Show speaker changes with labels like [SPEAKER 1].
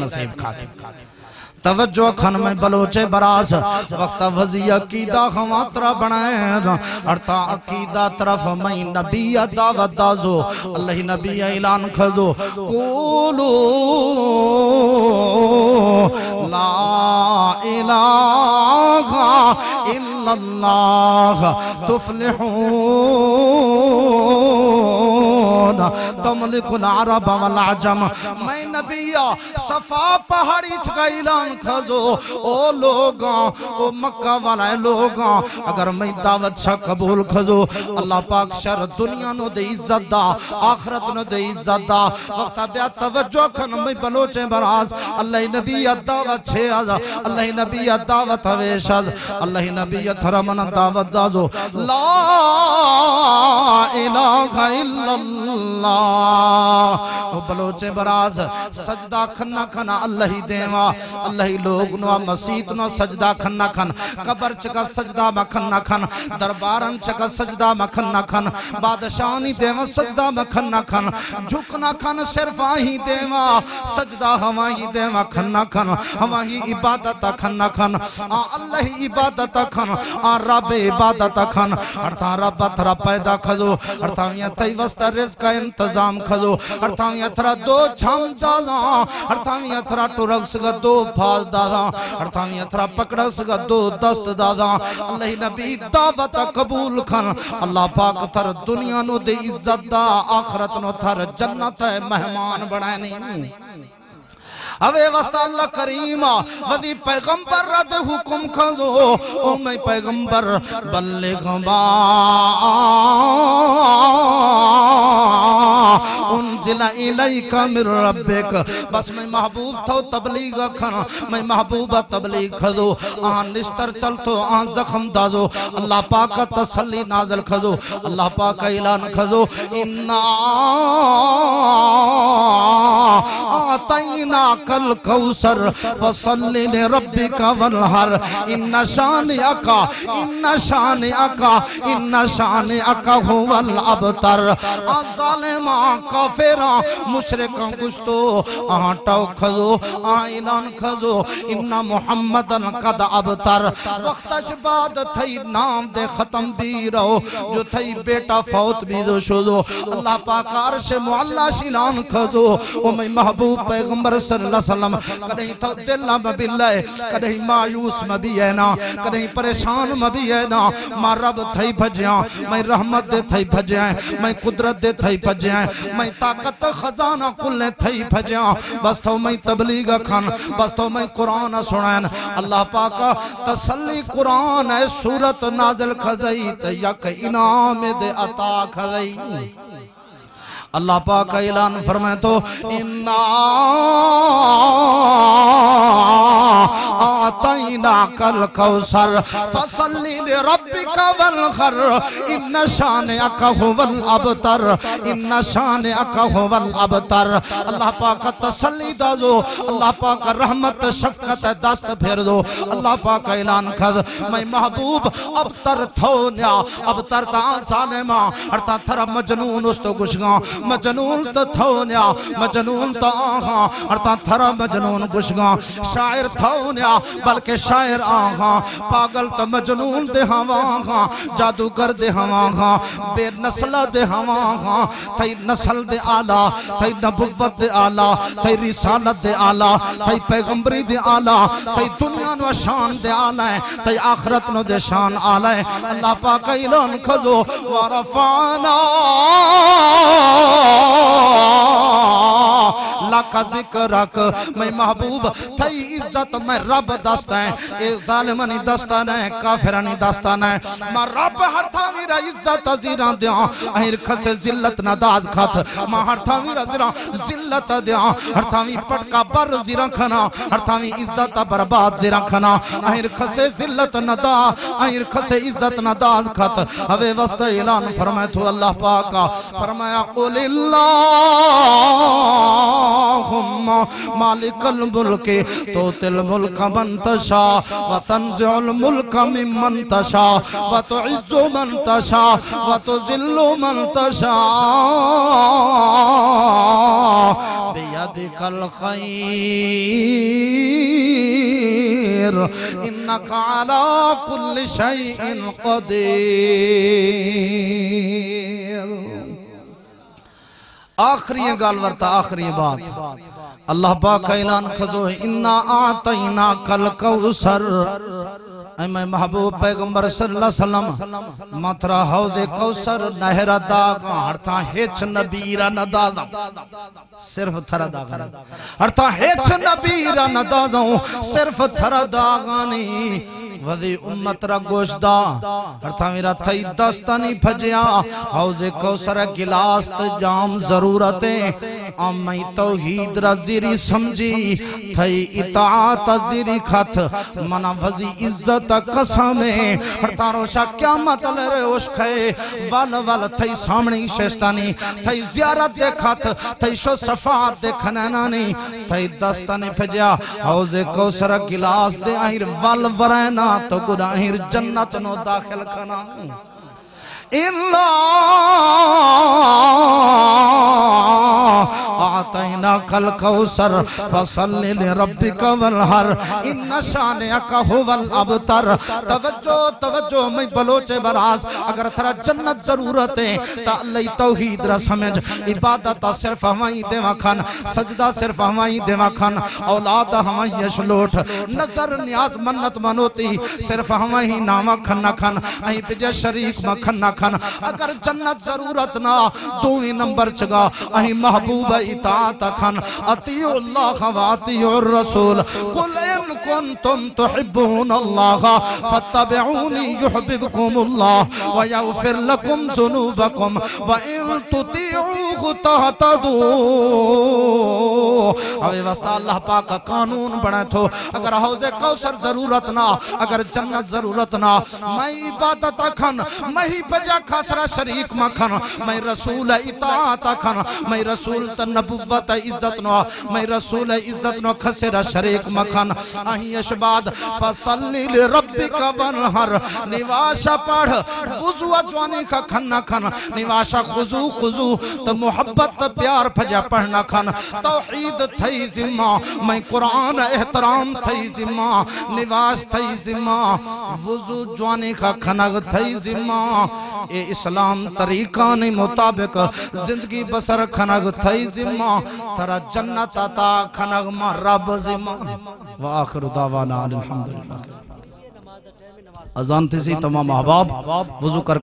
[SPEAKER 1] نصیب کھاتے توجہ کھن میں بلوچے براس وقت وزی عقیدہ خواترہ بنائے ارتا عقیدہ طرف میں نبی دعوت دازو اللہ نبی اعلان کھزو قولو لا الہ الا اللہ تفلحون تملک العرب والعجم میں نبی صفا پہاڑی چکا اعلان کھزو او لوگاں او مکہ والے لوگاں اگر میں دعوت شاہ قبول کھزو اللہ پاک شر دنیا نو دے عزت دا آخرت نو دے عزت دا وقت بیا توجہ کھن میں بلوچیں براز اللہ نبی دعوت چھے آز اللہ نبی دعوت ہویشد اللہ نبی تھرمن دعوت دازو لا الہ الا اللہ بلوچیں براز سجدہ کھنا کھنا اللہ دیوا اللہ لوگ نو مسیط نو سجدہ کھنا کھن قبر چکا سجدہ مکھنا کھن دربارن چکا سجدہ مکھنا کھن بادشانی دیوا سجدہ مکھنا کھن جھکنا کھن صرف آہی دیوا سجدہ ہمائی دیوا کھنا کھن ہمائی عبادت کھنا کھن اللہ عبادت کھن رب عبادت کھن ارتا رب ترہ پیدا کھزو ارتا یہ تی وسط رزق انتظام کھزو ارتا یہ ترہ دو چھم جانا ارتا یہ ترہ ٹرکس گا دو پھاز دادا ارتا یہ ترہ پکڑس گا دو دست دادا اللہ نبی دعوت قبول کھن اللہ پاک تر دنیا نو دے عزت دا آخرت نو تر جنت مہمان بڑھائنی اوے وسط اللہ کریم وذی پیغمبر رد حکم کھزو او میں پیغمبر بلغ ما انزل الیک من ربک بس میں محبوب تھو تبلیغ کھن میں محبوب تبلیغ کھزو آن نشتر چلتو آن زخم دازو اللہ پاک تسلی نازل کھزو اللہ پاک اعلان کھزو انا آتینا کل کوثر فصلی لربک والہر ان شانئک هو الابتر ظالمان کافران مشرکان گشتو آٹاو کھزو اعلان کھزو ان محمدن قد ابتر وقتش بعد تھئی نام دے ختم بھی رہو جو تھئی بیٹا فوت بھی دو شدو اللہ پاک عرش معلّہ شیلان کھزو او میں محبوب پیغمبر صلی اللہ علیہ وسلم کدہیں تو دل مبیل ہے کدہیں مایوس مبی ہے نا کدہیں پریشان مبی ہے نا ماں رب تھئی بھجیاں میں رحمت دے تھئی بھجیاں میں قدرت دے تھئی بھجیاں میں طاقت خزانہ کلنے تھئی بھجیاں بس تو میں تبلیغ کھن بس تو میں قرآن سنائن اللہ پاک تسلی قرآن ہے سورت نازل کھزئی یک انعام دے عطا کھزئی اللہ پاک اعلان فرمائے تو انا آتیناک الکوثر فصلی لربک والغر ان شانئک هو الابتر ان شانئک هو الابتر اللہ پاک تسلی دازو اللہ پاک رحمت شفقت دست پھر دو اللہ پاک اعلان کھد میں محبوب ابتر تھونیا ابتر تا ظالمہ ارتا تھرا مجنون اس تو گشگاں مجنون تا تھونیا مجنون تا آہاں ارتا تھرا مجنون گشگاں شاعر تھونیا بلکہ شاعر آہاں پاگل تا مجنون دے ہواں جادوگر دے ہواں بے نسل دے ہواں تھئی نسل دے آلہ تھئی نبوت دے آلہ تھئی رسالت دے آلہ تھئی پیغمبری دے آلہ تھئی دنیا نو شان دے آلہ تھئی آخرت نو دے شان آلہ اللہ پاک اعلان کھزو ورفعنا لکا ذکرک میں محبوب تھئی عزت میں رب دستائیں اے ظالمانی دستانیں کافرانی دستانیں میں رب ہر تھاوی را عزت زیران دیاں اہر کھسے ذلت نداز کھت میں ہر تھاوی را زیران ذلت دیاں ہر تھاوی پٹکا بر زیران کھنا ہر تھاوی عزت برباد زیران کھنا اہر کھسے ذلت ندا اہر کھسے عزت نداز کھت ہوئے وسط اعلان فرمائے تو اللہ پاکا فرمایا قول اللہ اللہم مالک الملک توتی الملک من تشاء وتنزع الملک ممن تشاء وتعز من تشاء وتذل من تشاء بیدک الخیر انکا علی کل شیء قدیر. آخری گال ورتا آخری بات اللہ پاک اعلان کھزو انا آتینا کل کوثر. اے میں محبوب پیغمبر صلی اللہ علیہ وسلم ماترا حوض کوثر نہر داغا ہرتا ہیچ نبیرہ ندازا صرف تھرا داغا ہرتا ہیچ نبیرہ ندازا صرف تھرا داغانی وذی امت را گوشدہ ہرتا میرا تھئی دستانی پھجیا حوض کوثر گلاس جام ضرورتیں امی توحید را زیری سمجھی تھئی اطاعت زیری خط منا وزی عزت قسمیں ہرتا روشا کیا مطلر عشقے وال تھئی سامنی شیستانی تھئی زیارت دے خط تھئی شو صفات دے کھنینانی تھئی دستانی پھجیا حوض کوثر گلاس دے آہیر وال ورائنا تو گناہیر جنت نو داخل کنا. آتیناک الکوثر فصلی لربک والحر ان شانئک هو الابتر. توجہ میں بلوچ براز اگر تھرا جنت ضرورت ہے تا اللہ توحید را سمجھ عبادت صرف ہمائی دیوا کھن سجدہ صرف ہمائی دیوا کھن اولاد ہمائی شلوٹ نظر نیاز منت منوتی صرف ہمائی نامہ کھن نہ کھن اہی بجے شریک مکھن نہ کھن. اگر جنت ضرورت نہ دوئی نمبر چگا اہی محبوب اطاعت کھن اطیعوا اللہ و اطیعوا الرسول قل ان کنتم تحبون اللہ فاتبعونی یحببکم اللہ ویغفر لکم ذنوبکم وان تطیعوه تہتدوا. اوے واسطہ اللہ پاک کا قانون بڑھے تھو اگر حوض کوثر ضرورت نہ اگر جنت ضرورت نہ میں عبادت کھن میں ہی بجا خسرہ شریک مکھن میں رسول اطاعت کھن میں رسول نبوت عزت نو میں رسول عزت نو خسرہ شریک مکھن. آہی اشباد فصلی لربک ونحر نواشا پڑھ وضو اجوانی کا کھن کھن نواشا خضو تو محبت پیار پھجا پڑھنا کھن توحید تھئی ذمہ میں قرآن احترام تھئی ذمہ نواز تھئی ذمہ وضو جوانی کا کھنگ تھئی ذمہ اے اسلام طریقہ نہیں مطابق زندگی بسر کھنگ تھئی ذمہ ترا جنت عطا کھنگ ما رب ذمہ. وآخر دعوانا الحمدللہ. اذان تھی سی تمام احباب وضو کر